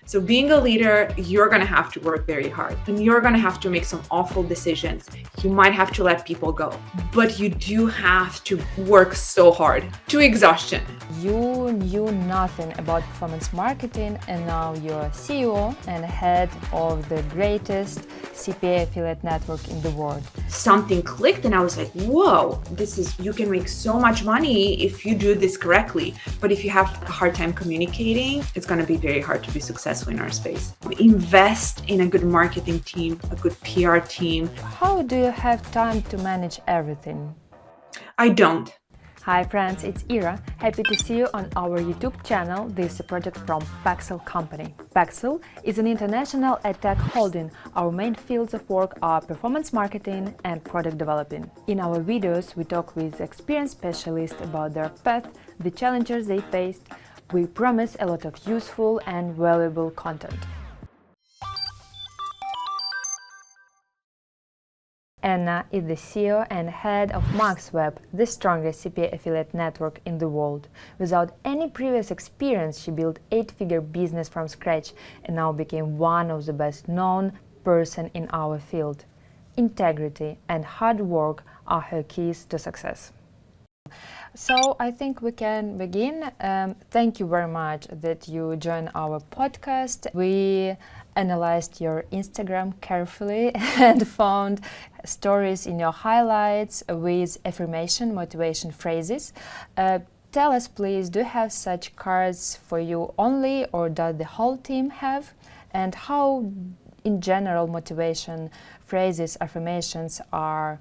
So being a leader, you're going to have to work very hard and you're going to have to make some awful decisions. You might have to let people go, but you do have to work so hard to exhaustion. You knew nothing about performance marketing and now you're CEO and head of the greatest CPA affiliate network in the world. Something clicked and I was like, whoa, you can make so much money if you do this correctly. But if you have a hard time communicating, it's going to be very hard to be successful in our space. Invest in a good marketing team, a good PR team. How do you have time to manage everything? I don't. Hi friends, it's Ira. Happy to see you on our YouTube channel. This is a project from PAXLE company. PAXLE is an international tech holding. Our main fields of work are performance marketing and product developing. In our videos, we talk with experienced specialists about their path, the challenges they faced. We promise a lot of useful and valuable content. Anna is the CEO and head of MaxWeb, the strongest CPA affiliate network in the world. Without any previous experience, she built 8-figure business from scratch and now became one of the best known person in our field. Integrity and hard work are her keys to success. So I think we can begin. Thank you very much that you joined our podcast. We analyzed your Instagram carefully and found stories in your highlights with affirmation, motivation phrases. Tell us, please, do you have such cards for you only, or does the whole team have? And how, in general, motivation phrases, affirmations are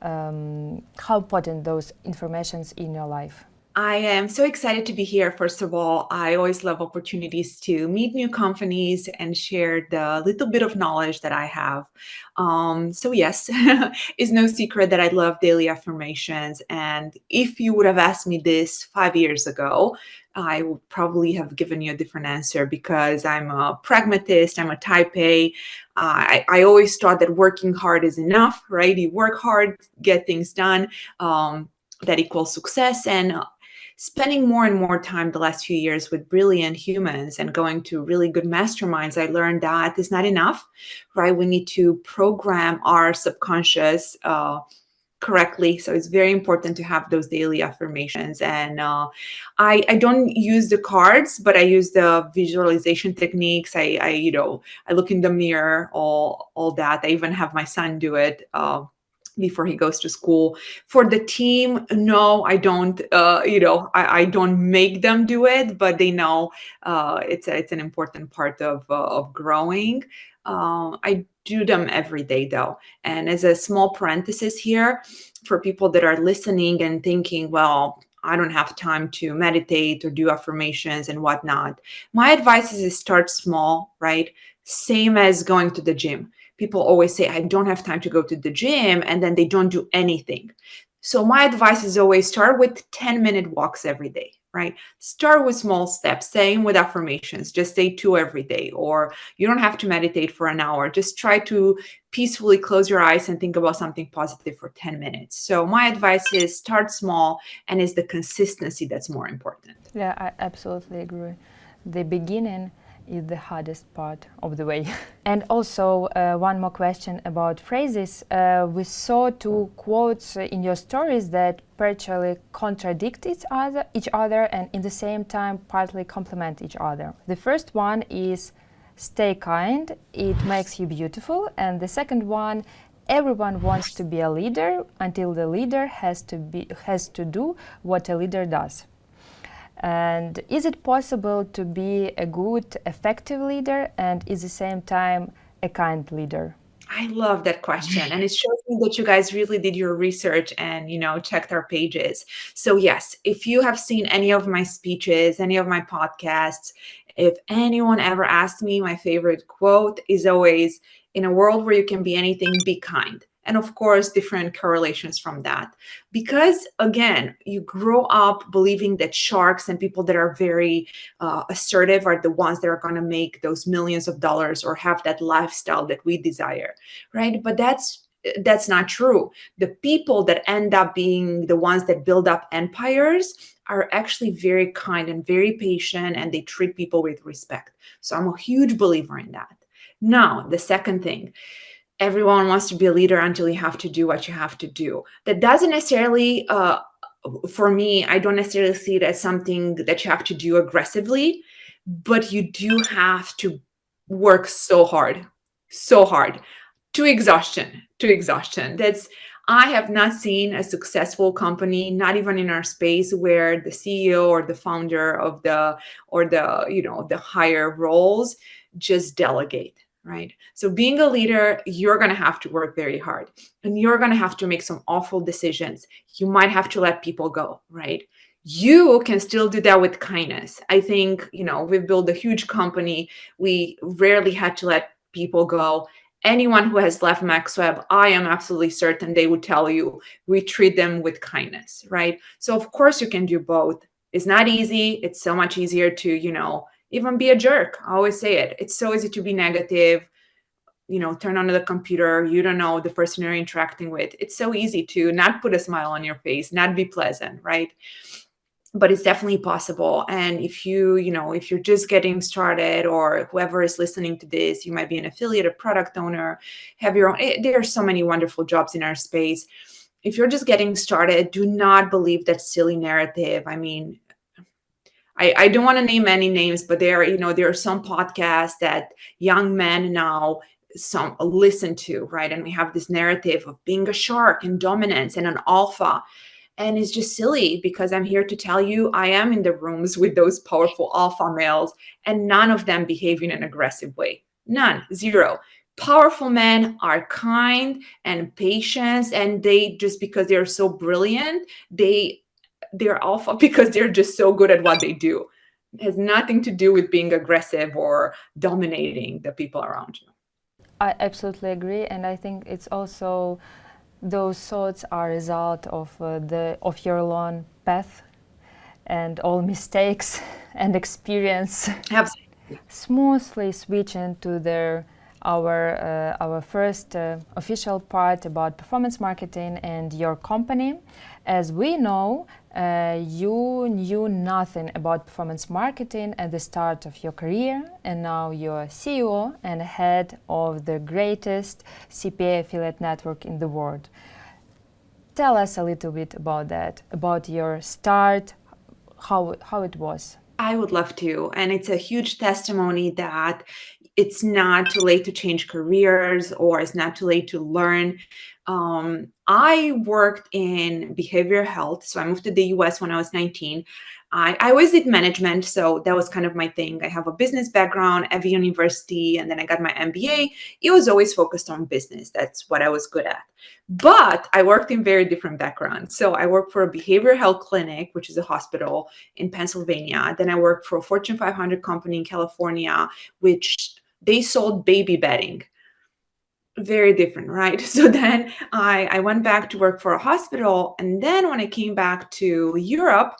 how important those informations in your life? I am so excited to be here. First of all, I always love opportunities to meet new companies and share the little bit of knowledge that I have. So yes, it's no secret that I love daily affirmations. And if you would have asked me this 5 years ago, I would probably have given you a different answer because I'm a pragmatist, I'm a type A. I always thought that working hard is enough, right? You work hard, get things done, that equals success. And spending more and more time the last few years with brilliant humans and going to really good masterminds, I learned that it's not enough, right? We need to program our subconscious correctly. So it's very important to have those daily affirmations. And I don't use the cards, but I use the visualization techniques. I look in the mirror, all that. I even have my son do it. Before he goes to school. For the team, no, I don't. I don't make them do it, but they know it's an important part of growing. I do them every day, though. And as a small parenthesis here, for people that are listening and thinking, well, I don't have time to meditate or do affirmations and whatnot. My advice is to start small, right? Same as going to the gym. People always say, I don't have time to go to the gym, and then they don't do anything. So my advice is always start with 10-minute walks every day, right? Start with small steps. Same with affirmations. Just say 2 every day, or you don't have to meditate for an hour. Just try to peacefully close your eyes and think about something positive for 10 minutes. So my advice is start small, and it's the consistency that's more important. Yeah, I absolutely agree. The beginning is the hardest part of the way. And also one more question about phrases. We saw 2 quotes in your stories that partially contradict each other and in the same time partly complement each other. The first one is stay kind, it makes you beautiful. And the second one, everyone wants to be a leader until the leader has to do what a leader does. And is it possible to be a good, effective leader and at the same time a kind leader? I love that question. And it shows me that you guys really did your research and, checked our pages. So yes, if you have seen any of my speeches, any of my podcasts, if anyone ever asked me, my favorite quote is always, in a world where you can be anything, be kind. And of course, different correlations from that. Because again, you grow up believing that sharks and people that are very assertive are the ones that are going to make those millions of dollars or have that lifestyle that we desire, right? But that's that's not true. The people that end up being the ones that build up empires are actually very kind and very patient, and they treat people with respect. So I'm a huge believer in that. Now, the second thing, everyone wants to be a leader until you have to do what you have to do. That doesn't necessarily, for me, I don't necessarily see it as something that you have to do aggressively, but you do have to work so hard, to exhaustion, to exhaustion. That's, I have not seen a successful company, not even in our space, where the CEO or the founder of the, or the, the higher roles just delegate, right? So being a leader, you're going to have to work very hard, and you're going to have to make some awful decisions. You might have to let people go, right? You can still do that with kindness. I think, we've built a huge company. We rarely had to let people go. Anyone who has left MaxWeb, I am absolutely certain they would tell you we treat them with kindness, right? So of course you can do both. It's not easy. It's so much easier to, even be a jerk. I always say it. It's so easy to be negative, turn on the computer. You don't know the person you're interacting with. It's so easy to not put a smile on your face, not be pleasant, right? But it's definitely possible. And if if you're just getting started, or whoever is listening to this, you might be an affiliate, a product owner, have your own, there are so many wonderful jobs in our space. If you're just getting started, do not believe that silly narrative. I mean, I don't want to name any names, but there are some podcasts that young men now some listen to, right? And we have this narrative of being a shark and dominance and an alpha. And it's just silly, because I'm here to tell you, I am in the rooms with those powerful alpha males, and none of them behave in an aggressive way. None, zero. Powerful men are kind and patient, and they, just because they're so brilliant, they're alpha because they're just so good at what they do. It has nothing to do with being aggressive or dominating the people around you. I absolutely agree, and I think it's also those thoughts are a result of of your long path and all mistakes and experience. Absolutely. Smoothly switching to our first official part about performance marketing and your company. As we know, you knew nothing about performance marketing at the start of your career, and now you're CEO and head of the greatest CPA affiliate network in the world. Tell us a little bit about that, about your start, how it was. I would love to. And it's a huge testimony that it's not too late to change careers, or it's not too late to learn. I worked in behavioral health. So I moved to the US when I was 19. I always did management. So that was kind of my thing. I have a business background at the university, and then I got my MBA. It was always focused on business. That's what I was good at. But I worked in very different backgrounds. So I worked for a behavioral health clinic, which is a hospital in Pennsylvania. Then I worked for a Fortune 500 company in California, which they sold baby bedding. Very different, right? So then I went back to work for a hospital. And then when I came back to Europe,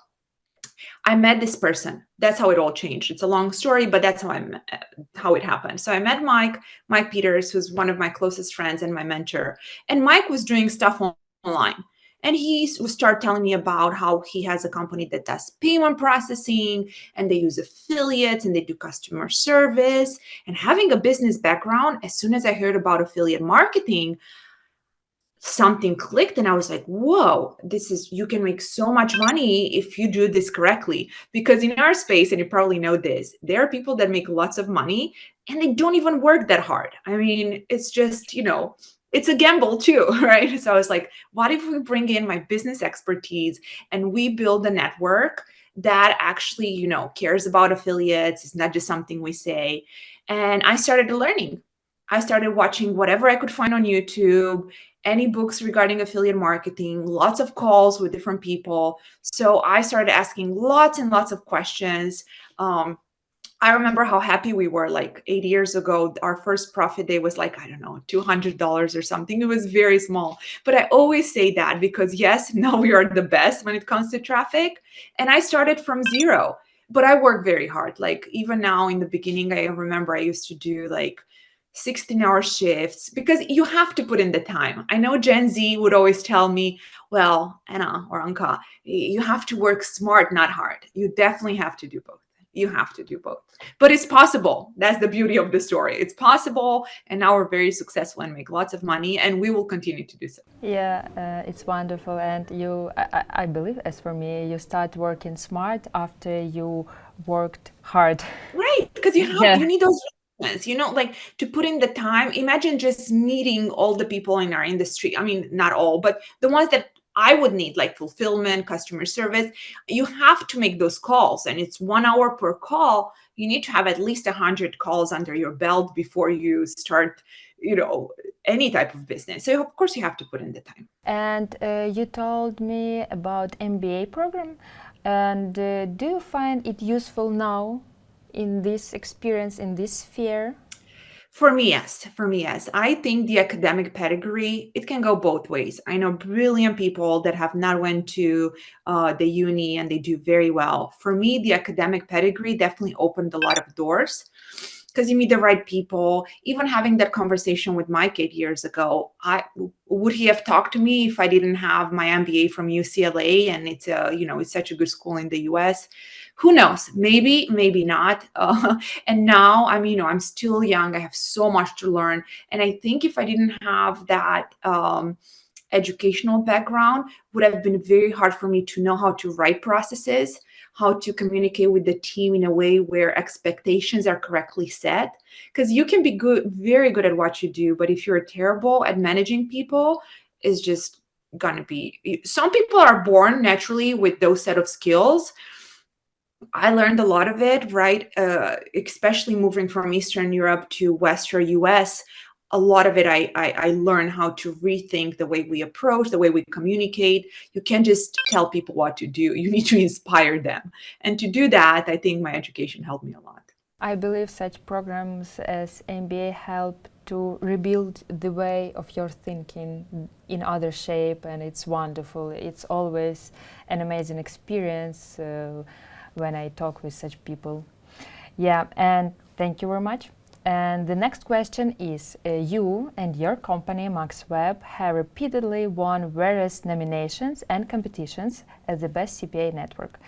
I met this person. That's how it all changed. It's a long story, but that's how it happened. So I met Mike Peters, who's one of my closest friends and my mentor. And Mike was doing stuff online. And he would start telling me about how he has a company that does payment processing, and they use affiliates, and they do customer service. And having a business background, as soon as I heard about affiliate marketing, something clicked, and I was like, whoa, you can make so much money if you do this correctly. Because in our space, and you probably know this, there are people that make lots of money and they don't even work that hard. I mean, it's just, it's a gamble too, right? So I was like, what if we bring in my business expertise and we build a network that actually, cares about affiliates? It's not just something we say. And I started learning. I started watching whatever I could find on YouTube, any books regarding affiliate marketing, lots of calls with different people. So I started asking lots and lots of questions. I remember how happy we were like 8 years ago. Our first profit day was like, I don't know, $200 or something. It was very small. But I always say that because, yes, now we are the best when it comes to traffic. And I started from zero, but I worked very hard. Like even now in the beginning, I remember I used to do like 16-hour shifts, because you have to put in the time. I know Gen Z would always tell me, well, Anna or Anca, you have to work smart, not hard. You definitely have to do both. You have to do both. But it's possible. That's the beauty of the story. It's possible. And now we're very successful and make lots of money, and we will continue to do so. Yeah, it's wonderful. And I believe, as for me, you start working smart after you worked hard. Right, because Yeah. you need those requirements, like to put in the time. Imagine just meeting all the people in our industry. I mean, not all, but the ones that I would need, like fulfillment, customer service. You have to make those calls, and it's 1 hour per call. You need to have at least 100 calls under your belt before you start, any type of business. So of course you have to put in the time. And you told me about MBA program. And do you find it useful now in this experience, in this sphere? For me, yes. For me, yes. I think the academic pedigree, it can go both ways. I know brilliant people that have not went to the uni and they do very well. For me, the academic pedigree definitely opened a lot of doors because you meet the right people. Even having that conversation with Mike 8 years ago, would he have talked to me if I didn't have my MBA from UCLA, and it's such a good school in the US? Who knows? Maybe, maybe not. And now I'm still young. I have so much to learn. And I think if I didn't have that educational background, would have been very hard for me to know how to write processes, how to communicate with the team in a way where expectations are correctly set. Because you can be very good at what you do, but if you're terrible at managing people, it's just gonna be. Some people are born naturally with those set of skills. I learned a lot of it, right? Especially moving from Eastern Europe to Western US. A lot of it, I learned how to rethink the way we approach, the way we communicate. You can't just tell people what to do. You need to inspire them. And to do that, I think my education helped me a lot. I believe such programs as MBA help to rebuild the way of your thinking in other shape, and it's wonderful. It's always an amazing experience when I talk with such people. Yeah, and thank you very much. And the next question is, you and your company, MaxWeb, have repeatedly won various nominations and competitions as the best CPA network.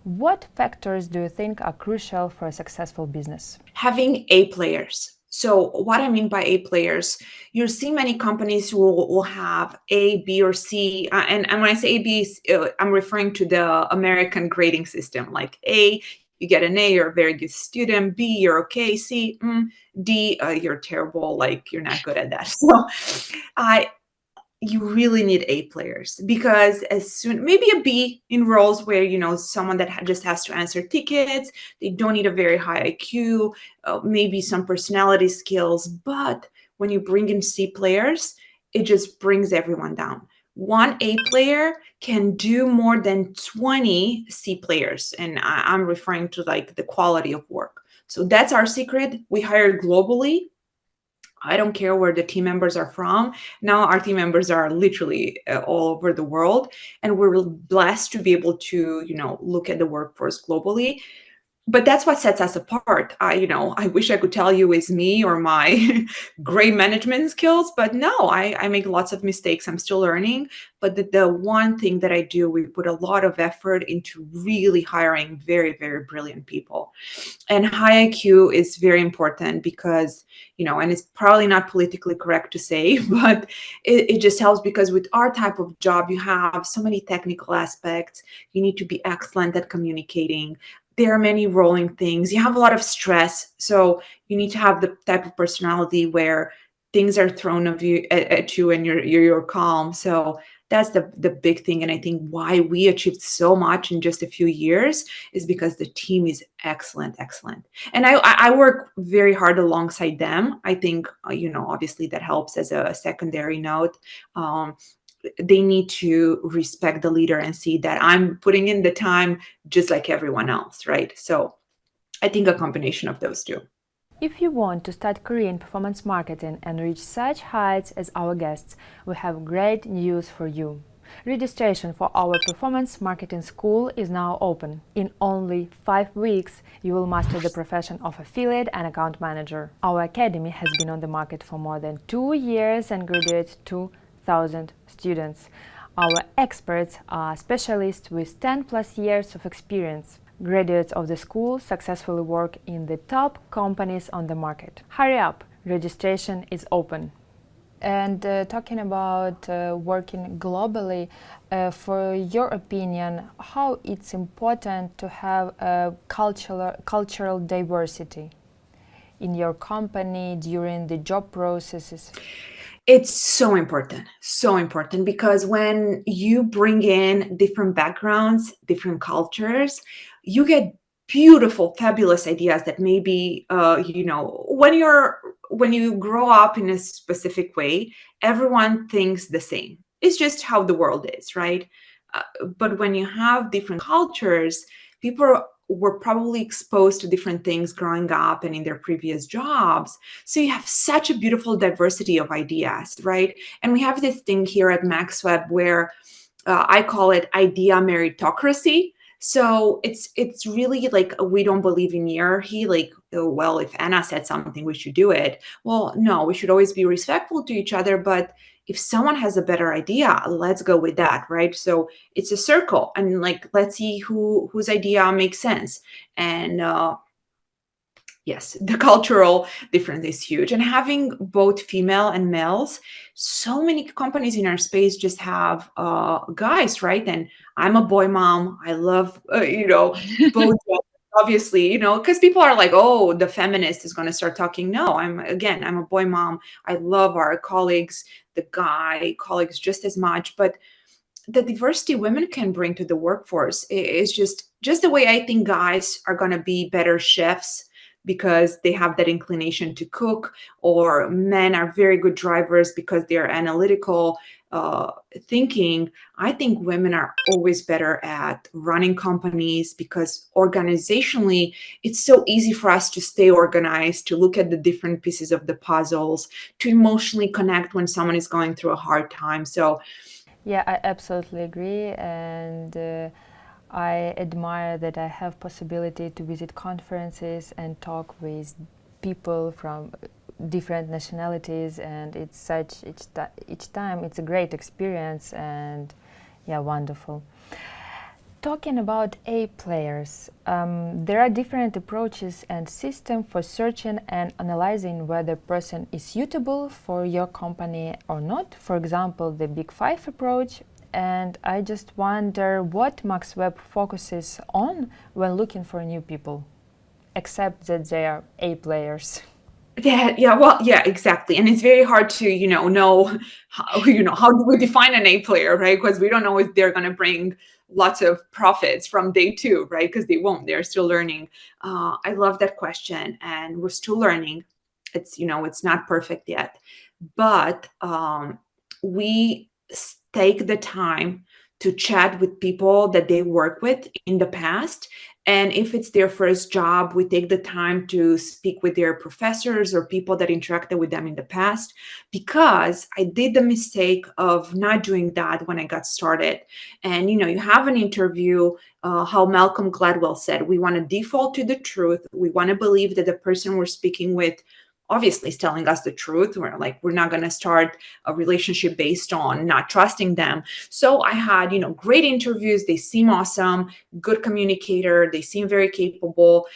What factors do you think are crucial for a successful business? Having A players. So what I mean by A players, you'll see many companies who will have A, B, or C. And when I say A, B, I'm referring to the American grading system. Like A, you get an A, you're a very good student. B, you're okay. C, D, you're terrible. Like you're not good at that. So you really need A players, because as soon, maybe a B in roles where, someone that just has to answer tickets, they don't need a very high IQ, maybe some personality skills. But when you bring in C players, it just brings everyone down. One A player can do more than 20 C players. And I'm referring to like the quality of work. So that's our secret. We hire globally. I don't care where the team members are from. Now our team members are literally all over the world, and we're blessed to be able to, look at the workforce globally. But that's what sets us apart. I wish I could tell you it's me or my great management skills, but no, I make lots of mistakes. I'm still learning. But the one thing that I do, we put a lot of effort into really hiring very, very brilliant people. And high IQ is very important because, and it's probably not politically correct to say, but it just helps, because with our type of job, you have so many technical aspects. You need to be excellent at communicating. There are many rolling things. You have a lot of stress. So you need to have the type of personality where things are thrown at you and you're calm. So that's the big thing. And I think why we achieved so much in just a few years is because the team is excellent. And I work very hard alongside them. I think, obviously that helps as a secondary note. They need to respect the leader and see that I'm putting in the time just like everyone else, right? So I think a combination of those two. If you want to start career in performance marketing and reach such heights as our guests, we have great news for you. Registration for our performance marketing school is now open. In only 5 weeks, you will master the profession of affiliate and account manager. Our academy has been on the market for more than 2 years and graduates 2,000 students. Our experts are specialists with 10 plus years of experience. Graduates of the school successfully work in the top companies on the market. Hurry up, registration is open. And talking about working globally, for your opinion, how it's important to have a cultural diversity in your company during the job processes? It's so important, because when you bring in different backgrounds, different cultures, you get beautiful, fabulous ideas that maybe, when you grow up in a specific way, everyone thinks the same. It's just how the world is, right? But when you have different cultures, people were probably exposed to different things growing up and in their previous jobs. So you have such a beautiful diversity of ideas, right? And we have this thing here at MaxWeb where I call it idea meritocracy. So it's really like, we don't believe in hierarchy, like, oh, well, if Anna said something, we should do it. Well, no, we should always be respectful to each other, but if someone has a better idea, let's go with that, right? So it's a circle, and like, let's see whose idea makes sense. And yes, the cultural difference is huge. And having both female and males, so many companies in our space just have guys, right? And I'm a boy mom. I love, both. Obviously, because people are like, oh, the feminist is going to start talking. No, I'm a boy mom. I love our colleagues, the guy colleagues just as much. But the diversity women can bring to the workforce is just the way I think guys are going to be better chefs because they have that inclination to cook, or men are very good drivers because they're analytical thinking. I think women are always better at running companies, because organizationally, it's so easy for us to stay organized, to look at the different pieces of the puzzles, to emotionally connect when someone is going through a hard time. So Yeah, I absolutely agree, and I admire that I have possibility to visit conferences and talk with people from different nationalities, and it's such each time it's a great experience, and yeah, wonderful. Talking about A players, there are different approaches and systems for searching and analyzing whether a person is suitable for your company or not. For example, the Big Five approach. And I just wonder what MaxWeb focuses on when looking for new people, except that they are A players. Yeah, exactly. And it's very hard to, know how do we define an A player, right? Because we don't know if they're going to bring lots of profits from day two, right? Because they won't. They're still learning. I love that question, and we're still learning. It's not perfect yet, but we take the time to chat with people that they work with in the past. And if it's their first job, we take the time to speak with their professors or people that interacted with them in the past, because I did the mistake of not doing that when I got started. And, you have an interview, how Malcolm Gladwell said, we want to default to the truth. We want to believe that the person we're speaking with obviously is telling us the truth. We're not going to start a relationship based on not trusting them. So I had, great interviews. They seem awesome, good communicator. They seem very capable,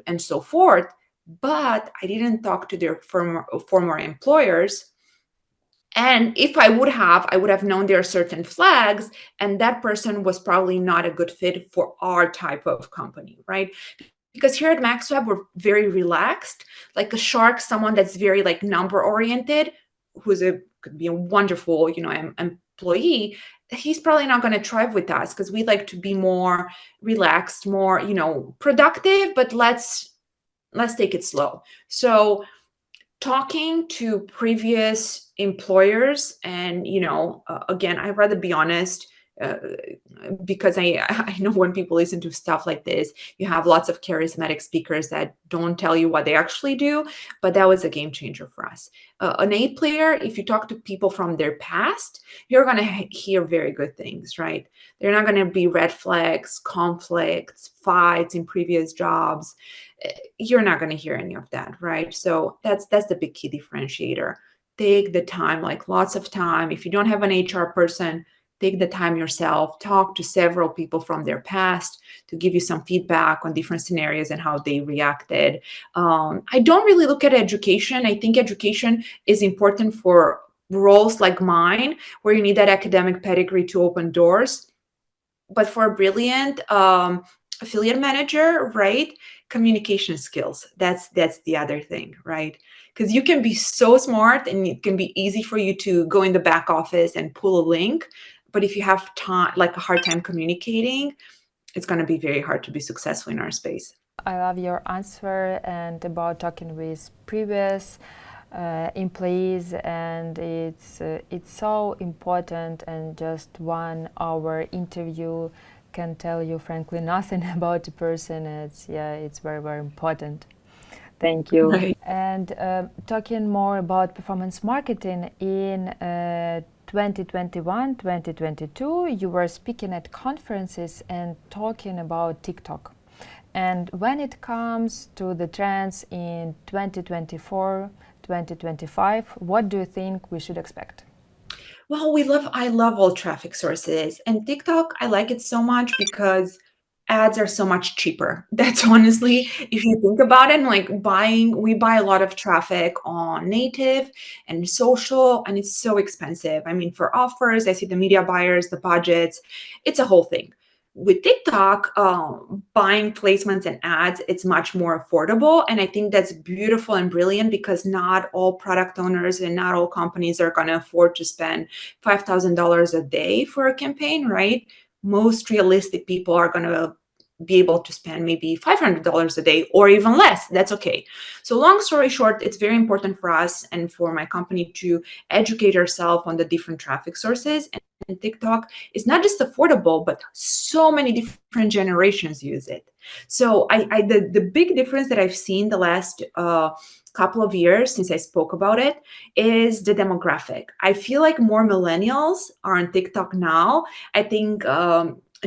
and so forth. But I didn't talk to their former employers. And if I would have known there are certain flags, and that person was probably not a good fit for our type of company, right? Because here at MaxWeb, we're very relaxed, like a shark, someone that's very like number oriented, could be a wonderful, employee. He's probably not going to thrive with us, because we like to be more relaxed, more, productive, but let's take it slow. So talking to previous employers, and again, I'd rather be honest. uh, because I know when people listen to stuff like this, you have lots of charismatic speakers that don't tell you what they actually do, but that was a game changer for us. An A player, if you talk to people from their past, you're going to hear very good things, right? They're not going to be red flags, conflicts, fights in previous jobs. You're not going to hear any of that, right? So that's the big key differentiator. Take the time, like lots of time. If you don't have an HR person, take the time yourself, talk to several people from their past to give you some feedback on different scenarios and how they reacted. I don't really look at education. I think education is important for roles like mine, where you need that academic pedigree to open doors. But for a brilliant affiliate manager, right? Communication skills. That's the other thing, right? Because you can be so smart and it can be easy for you to go in the back office and pull a link. But if you have time, like a hard time communicating, it's going to be very hard to be successful in our space. I love your answer and about talking with previous employees, and it's so important, and just 1 hour interview can tell you frankly nothing about a person. It's very, very important. Thank you. Right. And talking more about performance marketing in 2021, 2022, you were speaking at conferences and talking about TikTok. And when it comes to the trends in 2024, 2025, what do you think we should expect? Well, I love all traffic sources. And TikTok, I like it so much because ads are so much cheaper. That's honestly, if you think about it, like we buy a lot of traffic on native and social, and it's so expensive. I mean, for offers, I see the media buyers, the budgets, it's a whole thing. With TikTok, buying placements and ads, it's much more affordable. And I think that's beautiful and brilliant because not all product owners and not all companies are going to afford to spend $5,000 a day for a campaign, right? Most realistic people are going to be able to spend maybe $500 a day or even less. That's okay. So long story short, it's very important for us and for my company to educate ourselves on the different traffic sources. And TikTok is not just affordable, but so many different generations use it. So the big difference that I've seen the last couple of years since I spoke about it is the demographic. I feel like more millennials are on TikTok now. I think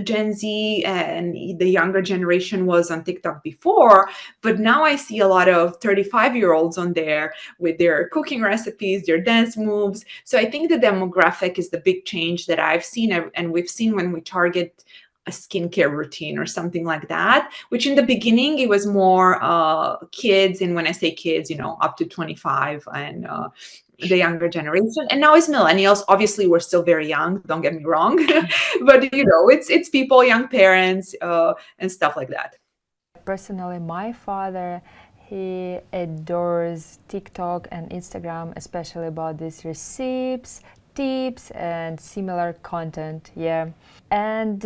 Gen Z and the younger generation was on TikTok before, but now I see a lot of 35-year-olds on there with their cooking recipes, their dance moves. So I think the demographic is the big change that I've seen, and we've seen when we target a skincare routine or something like that, which in the beginning it was more kids, and when I say kids, up to 25 and the younger generation, and now it's millennials. Obviously we're still very young, don't get me wrong, but it's people, young parents, and stuff like that. Personally, my father, he adores TikTok and Instagram, especially about these recipes, tips, and similar content. Yeah. And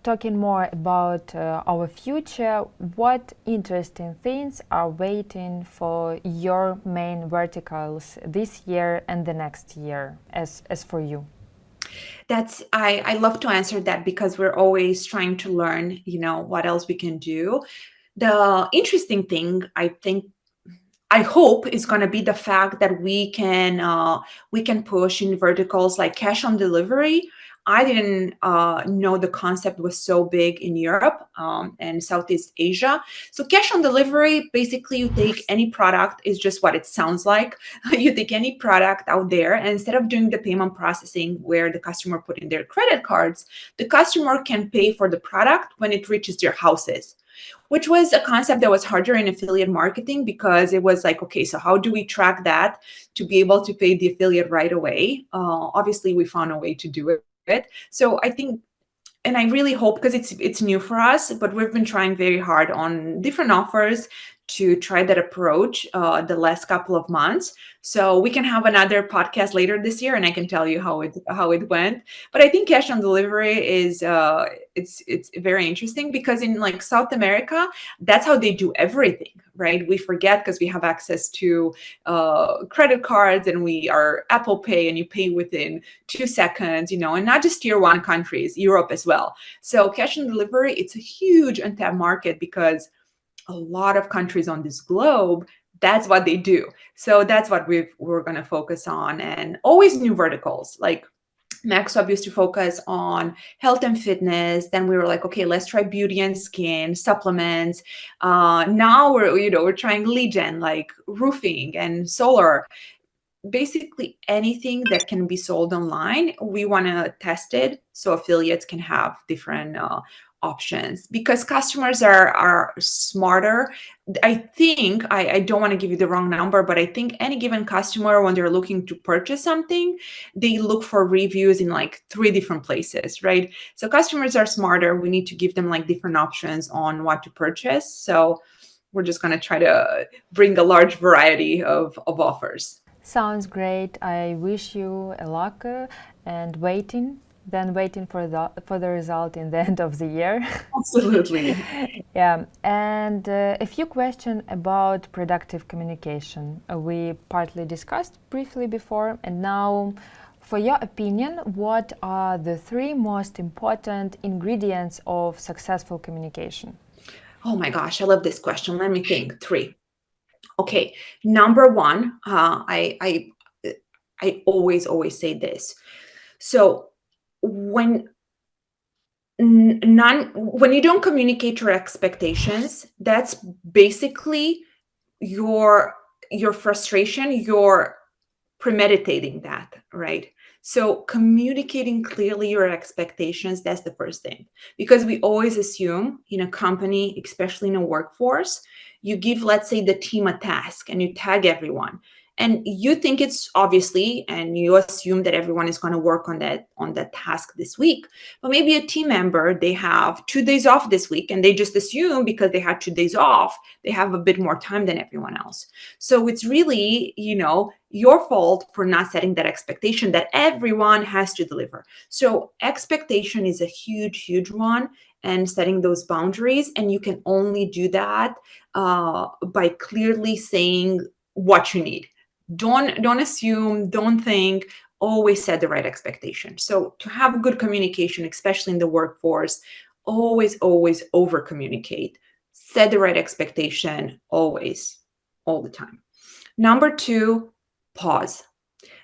talking more about our future, what interesting things are waiting for your main verticals this year and the next year, as for you? I love to answer that because we're always trying to learn, what else we can do. The interesting thing, I hope, is going to be the fact that we can push in verticals like cash on delivery. I didn't know the concept was so big in Europe and Southeast Asia. So cash on delivery, basically you take any product, is just what it sounds like. You take any product out there, and instead of doing the payment processing where the customer put in their credit cards, the customer can pay for the product when it reaches their houses, which was a concept that was harder in affiliate marketing because it was like, okay, so how do we track that to be able to pay the affiliate right away? Obviously, we found a way to do it. So I think, and I really hope, because it's new for us, but we've been trying very hard on different offers to try that approach the last couple of months. So we can have another podcast later this year, and I can tell you how it went. But I think cash on delivery is it's very interesting because in like South America, that's how they do everything, right? We forget because we have access to credit cards and we are Apple Pay, and you pay within 2 seconds, and not just tier one countries, Europe as well. So cash on delivery, it's a huge untapped market because a lot of countries on this globe, that's what they do. So that's what we're going to focus on, and always new verticals. Like MaxWeb used to focus on health and fitness. Then we were like, okay, let's try beauty and skin, supplements. Now we're trying lead gen, like roofing and solar. Basically anything that can be sold online, we want to test it so affiliates can have different options, because customers are smarter. I think I don't want to give you the wrong number, but I think any given customer, when they're looking to purchase something, they look for reviews in like 3 different places, right? So customers are smarter. We need to give them like different options on what to purchase. So we're just going to try to bring a large variety of offers. Sounds great. I wish you a luck and waiting for the result in the end of the year. Absolutely. Yeah, and a few questions about productive communication. We partly discussed briefly before, and now, for your opinion, what are the 3 most important ingredients of successful communication? Oh my gosh, I love this question. Let me think. 3. Okay, number 1, I always say this. So when when you don't communicate your expectations, that's basically your frustration, your premeditating that, right? So communicating clearly your expectations, that's the first thing. Because we always assume in a company, especially in a workforce, you give, let's say, the team a task and you tag everyone. And you think it's obviously, and you assume that everyone is going to work on that task this week. But maybe a team member, they have 2 days off this week, and they just assume because they had 2 days off, they have a bit more time than everyone else. So it's really, your fault for not setting that expectation that everyone has to deliver. So expectation is a huge one, and setting those boundaries. And you can only do that by clearly saying what you need. Don't assume, don't think, always set the right expectation. So to have good communication, especially in the workforce, always over communicate. Set the right expectation always, all the time. Number 2, pause.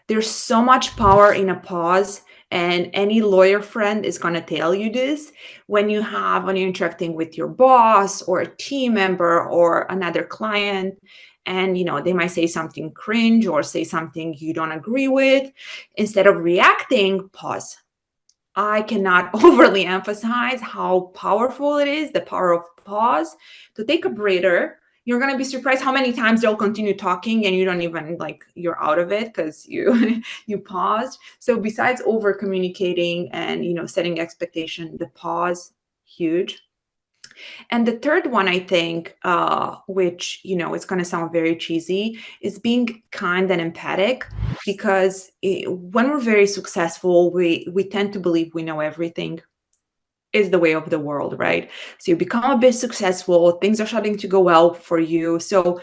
There's so much power in a pause, and any lawyer friend is going to tell you this. When you're interacting with your boss or a team member or another client, and they might say something cringe or say something you don't agree with, instead of reacting, pause. I cannot overly emphasize how powerful it is, the power of pause, to take a breather. You're going to be surprised how many times they'll continue talking and you don't even you're out of it because you you paused. So besides over communicating and setting expectation, the pause, huge. And the third one, I think, which it's going to sound very cheesy, is being kind and empathic. Because when we're very successful, we tend to believe we know everything. Is the way of the world, right? So you become a bit successful, things are starting to go well for you. So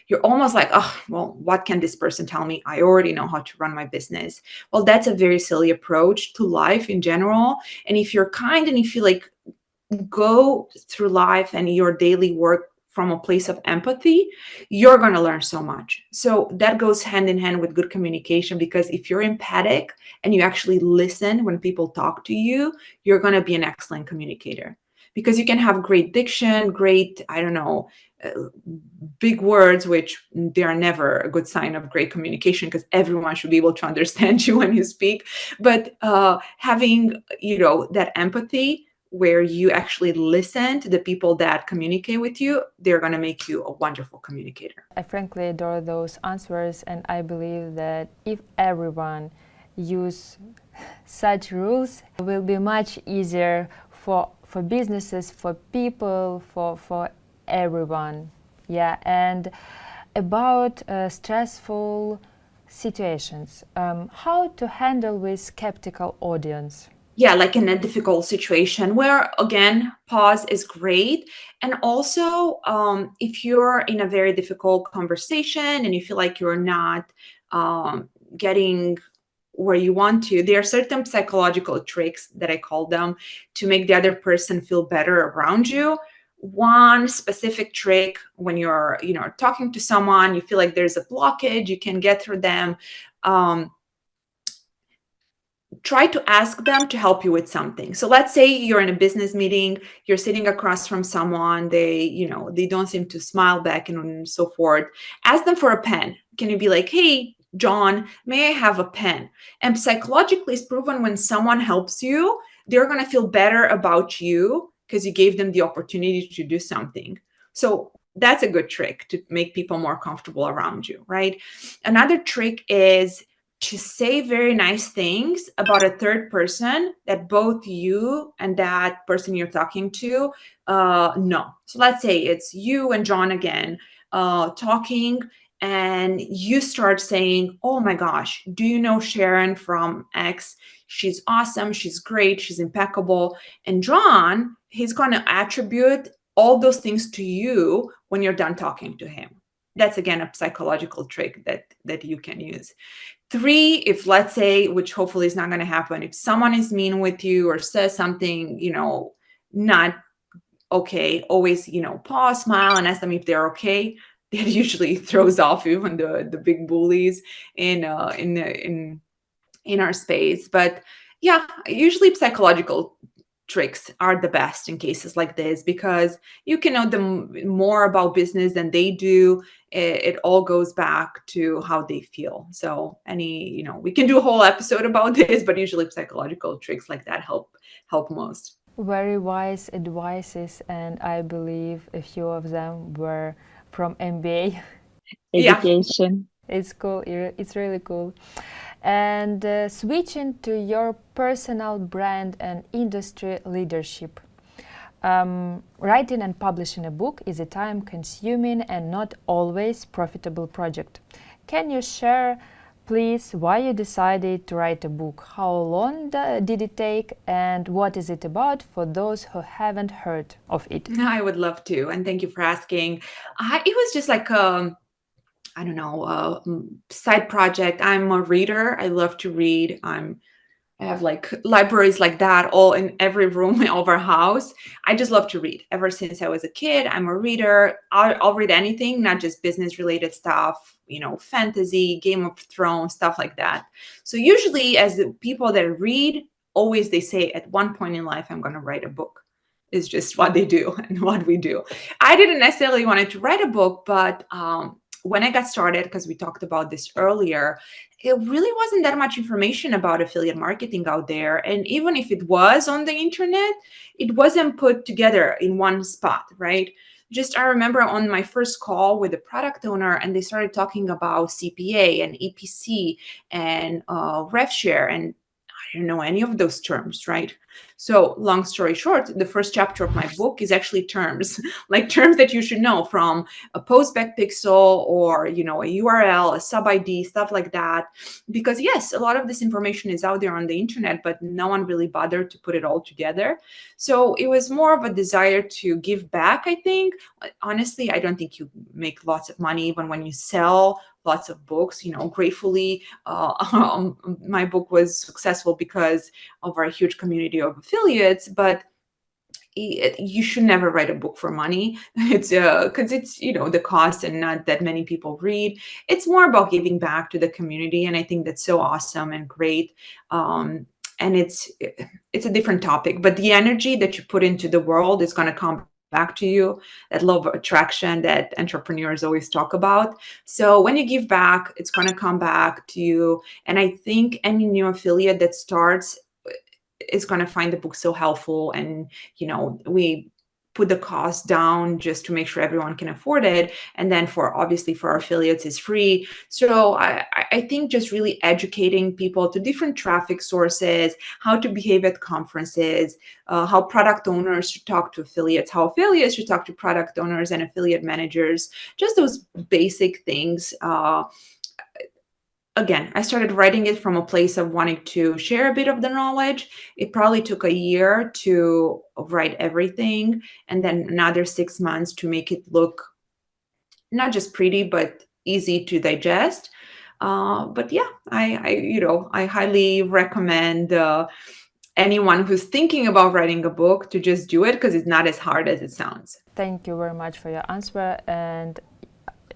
you're almost like, oh, well, what can this person tell me? I already know how to run my business. Well, that's a very silly approach to life in general. And if you're kind and if you go through life and your daily work from a place of empathy, you're going to learn so much. So that goes hand in hand with good communication, because if you're empathic and you actually listen when people talk to you, you're going to be an excellent communicator. Because you can have great diction, great, big words, which they are never a good sign of great communication, because everyone should be able to understand you when you speak. But having, that empathy, where you actually listen to the people that communicate with you, they're going to make you a wonderful communicator. I frankly adore those answers, and I believe that if everyone use such rules, it will be much easier for businesses, for people, for everyone. Yeah, and about stressful situations, how to handle with skeptical audience. Yeah, like in a difficult situation where, again, pause is great. And also, if you're in a very difficult conversation and you feel like you're not getting where you want to, there are certain psychological tricks that I call them to make the other person feel better around you. One specific trick, when you're, talking to someone, you feel like there's a blockage, you can get through them. Um, Try to ask them to help you with something. So let's say you're in a business meeting, you're sitting across from someone, they don't seem to smile back and so forth. Ask them for a pen. Can you be like, hey, John, may I have a pen? And psychologically, it's proven when someone helps you, they're going to feel better about you because you gave them the opportunity to do something. So that's a good trick to make people more comfortable around you, right? Another trick is to say very nice things about a third person that both you and that person you're talking to know. So let's say it's you and John again talking, and you start saying, oh my gosh, do you know Sharon from X? She's awesome, she's great, she's impeccable. And John, he's going to attribute all those things to you when you're done talking to him. That's again a psychological trick that you can use. Three, if let's say, which hopefully is not going to happen, if someone is mean with you or says something, not okay, always, pause, smile, and ask them if they're okay. That usually throws off even the big bullies in our space. But yeah, usually psychological tricks are the best in cases like this because you can know them more about business than they do. It all goes back to how they feel. So we can do a whole episode about this, but usually psychological tricks like that help most. Very wise advices, and I believe a few of them were from MBA. Yeah. Education. It's cool. It's really cool. And switching to your personal brand and industry leadership. Writing and publishing a book is a time-consuming and not always profitable project. Can you share, please, why you decided to write a book? How long did it take, and what is it about for those who haven't heard of it? I would love to, and thank you for asking. It was just like I don't know, side project. I'm a reader. I love to read. I have like libraries like that all in every room of our house. I just love to read. Ever since I was a kid, I'm a reader. I'll read anything, not just business related stuff, fantasy, Game of Thrones, stuff like that. So usually as the people that read, always they say at one point in life, I'm going to write a book. It's just what they do and what we do. I didn't necessarily want to write a book, but when I got started, because we talked about this earlier, it really wasn't that much information about affiliate marketing out there. And even if it was on the internet, it wasn't put together in one spot, right? Just I remember on my first call with the product owner, and they started talking about CPA and EPC and rev share, and I didn't know any of those terms, right? So long story short, the first chapter of my book is actually terms, like terms that you should know, from a postback pixel or, a URL, a sub ID, stuff like that. Because yes, a lot of this information is out there on the internet, but no one really bothered to put it all together. So it was more of a desire to give back, I think. Honestly, I don't think you make lots of money even when you sell lots of books. Gratefully, my book was successful because of our huge community of affiliates, but you should never write a book for money. It's because it's the cost and not that many people read. It's more about giving back to the community, and I think that's so awesome and great. And it's a different topic, but the energy that you put into the world is going to come back to you, that law of attraction that entrepreneurs always talk about. So when you give back, it's going to come back to you. And I think any new affiliate that starts is going to find the book so helpful. And we put the cost down just to make sure everyone can afford it. And then obviously for our affiliates is free. So I think just really educating people to different traffic sources, how to behave at conferences, how product owners should talk to affiliates, how affiliates should talk to product owners and affiliate managers, just those basic things. Again, I started writing it from a place of wanting to share a bit of the knowledge. It probably took a year to write everything, and then another 6 months to make it look not just pretty, but easy to digest. But yeah, I highly recommend anyone who's thinking about writing a book to just do it, because it's not as hard as it sounds. Thank you very much for your answer. And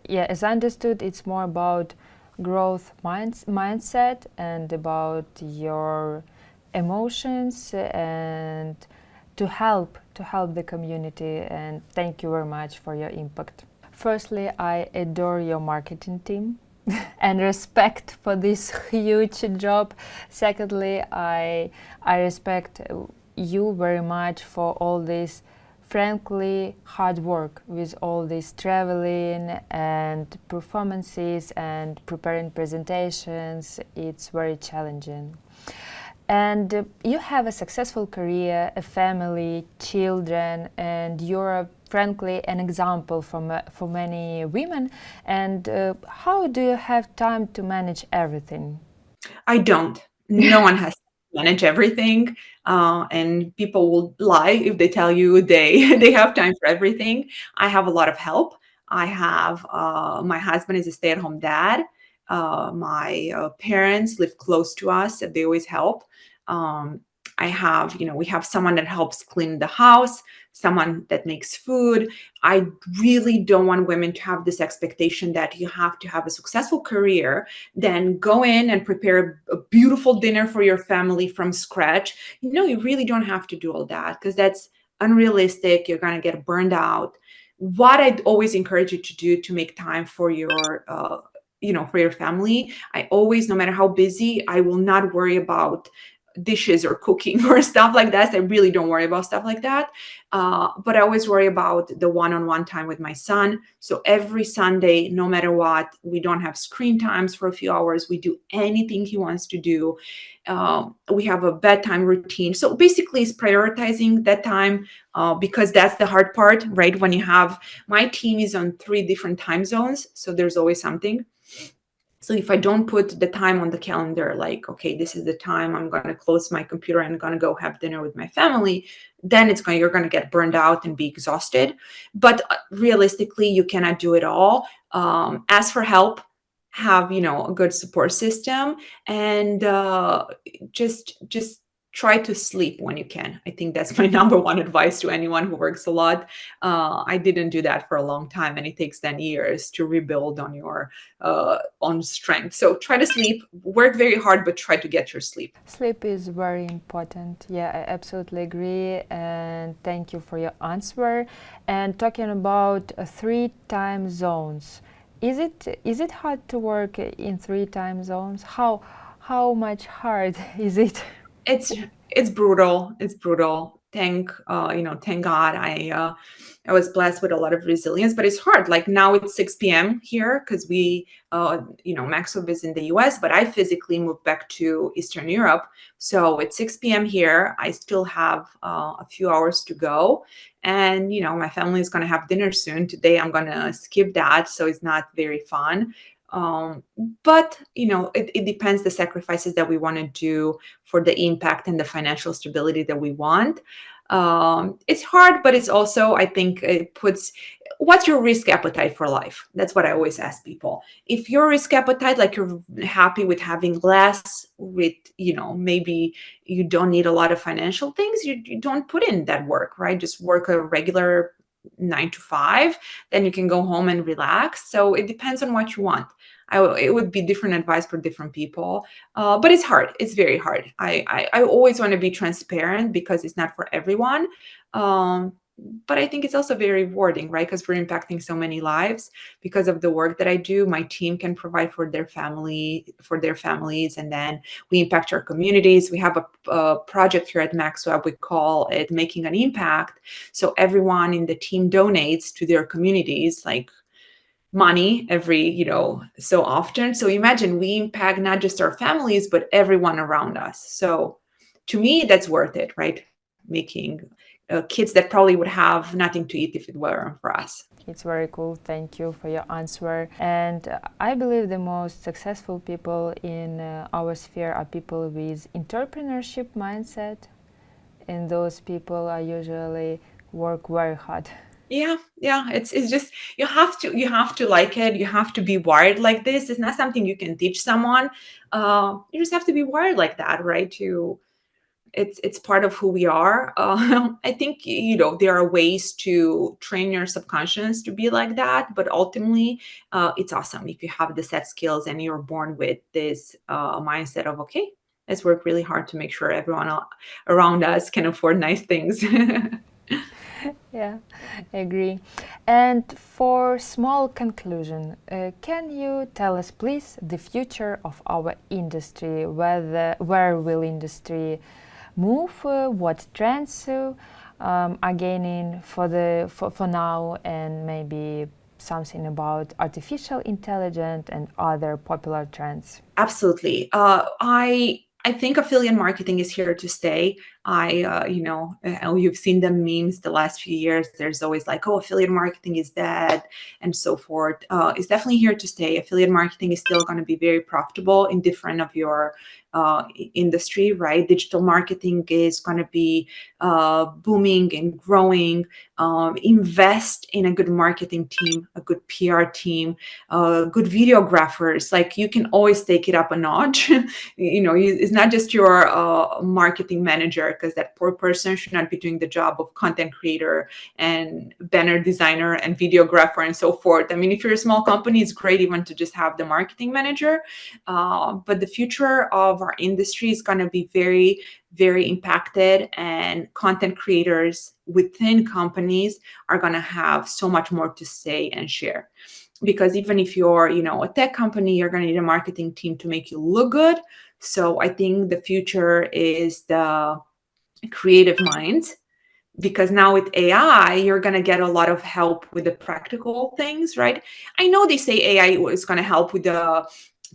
yeah, as I understood, it's more about growth mindset and about your emotions and to help the community. And thank you very much for your impact. Firstly, I adore your marketing team and respect for this huge job. Secondly, I respect you very much for all this frankly hard work with all this traveling and performances and preparing presentations. It's very challenging. And you have a successful career, a family, children, and you're frankly an example for many women. And how do you have time to manage everything? I don't. No one has to manage everything, and people will lie if they tell you they have time for everything. I have a lot of help. I have my husband is a stay-at-home dad. My parents live close to us, and they always help. Um, I have, we have someone that helps clean the house, someone that makes food. I really don't want women to have this expectation that you have to have a successful career, then go in and prepare a beautiful dinner for your family from scratch. You really don't have to do all that, because that's unrealistic. You're going to get burned out. What I'd always encourage you to do to make time for for your family, I always, no matter how busy, I will not worry about dishes or cooking or stuff like that. I really don't worry about stuff like that. But I always worry about the one-on-one time with my son. So every Sunday, no matter what, we don't have screen times for a few hours. We do anything he wants to do. We have a bedtime routine. So basically it's prioritizing that time, because that's the hard part, right? When you have, my team is on 3 different time zones. So there's always something. So if I don't put the time on the calendar, like, okay, this is the time I'm going to close my computer and I'm going to go have dinner with my family, then you're going to get burned out and be exhausted. But realistically, you cannot do it all. Ask for help, have, a good support system, and just try to sleep when you can. I think that's my number one advice to anyone who works a lot. I didn't do that for a long time, and it takes 10 years to rebuild on your own strength. So try to sleep, work very hard, but try to get your sleep. Sleep is very important. Yeah, I absolutely agree. And thank you for your answer. And talking about 3 time zones, is it hard to work in 3 time zones? How much hard is it? It's brutal. It's brutal. Thank God I was blessed with a lot of resilience, but it's hard. Like now it's 6 p.m. here because MaxWeb is in the US, but I physically moved back to Eastern Europe. So it's 6 p.m. here. I still have a few hours to go. And, my family is going to have dinner soon. Today I'm going to skip that. So it's not very fun. But it depends the sacrifices that we want to do for the impact and the financial stability that we want. It's hard, but it's also, I think, what's your risk appetite for life? That's what I always ask people. If your risk appetite, like you're happy with having less, with, maybe you don't need a lot of financial things, you don't put in that work, right? Just work a regular 9 to 5, then you can go home and relax. So it depends on what you want. It would be different advice for different people, but it's hard. It's very hard. I always want to be transparent because it's not for everyone. but I think it's also very rewarding, right? Because we're impacting so many lives because of the work that I do. My team can provide for their families, and then we impact our communities. We have a project here at MaxWeb. We call it Making an Impact. So everyone in the team donates to their communities, like money every so often. So imagine we impact not just our families but everyone around us. So to me that's worth it, right? Making kids that probably would have nothing to eat if it weren't for us. It's very cool. Thank you for your answer. And I believe the most successful people in our sphere are people with entrepreneurship mindset, and those people are usually work very hard. Yeah, it's just you have to like it. You have to be wired like this. It's not something you can teach someone. You just have to be wired like that, right? To It's part of who we are. I think there are ways to train your subconscious to be like that, but ultimately, it's awesome if you have the set skills and you're born with this mindset of okay, let's work really hard to make sure everyone around us can afford nice things. Yeah, I agree. And for small conclusion, can you tell us, please, the future of our industry? Where will industry move? What trends are gaining for now, and maybe something about artificial intelligence and other popular trends? Absolutely. I think affiliate marketing is here to stay. You've seen the memes the last few years. There's always like, oh, affiliate marketing is dead and so forth. It's definitely here to stay. Affiliate marketing is still going to be very profitable in different of your industry, right? Digital marketing is going to be booming and growing. Invest in a good marketing team, a good PR team, good videographers. Like you can always take it up a notch. It's not just your marketing manager, because that poor person should not be doing the job of content creator and banner designer and videographer and so forth. I mean, if you're a small company, it's great even to just have the marketing manager. But the future of our industry is going to be very, very impacted, and content creators within companies are going to have so much more to say and share. Because even if you're a tech company, you're going to need a marketing team to make you look good. So I think the future is the creative minds, because now with AI, you're going to get a lot of help with the practical things, right? I know they say AI is going to help with the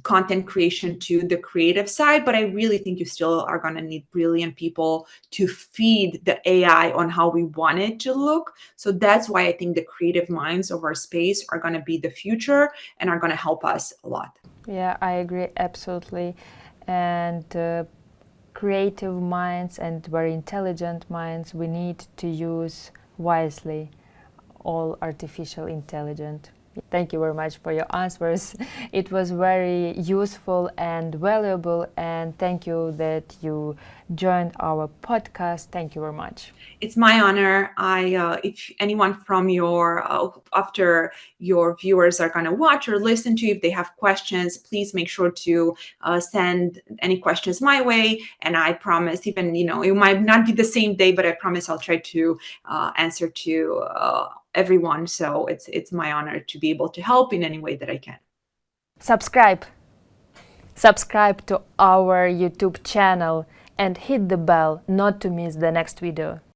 content creation to the creative side, but I really think you still are going to need brilliant people to feed the AI on how we want it to look. So that's why I think the creative minds of our space are going to be the future and are going to help us a lot. Yeah, I agree absolutely. And creative minds and very intelligent minds, we need to use wisely all artificial intelligence. Thank you very much for your answers. It was very useful and valuable, and thank you that you joined our podcast. Thank you very much. It's my honor. If anyone from after your viewers are going to watch or listen to, if they have questions, please make sure to send any questions my way. And I promise, even it might not be the same day, but I promise I'll try to answer to everyone. So it's my honor to be able to help in any way that I can. Subscribe to our YouTube channel and hit the bell not to miss the next video.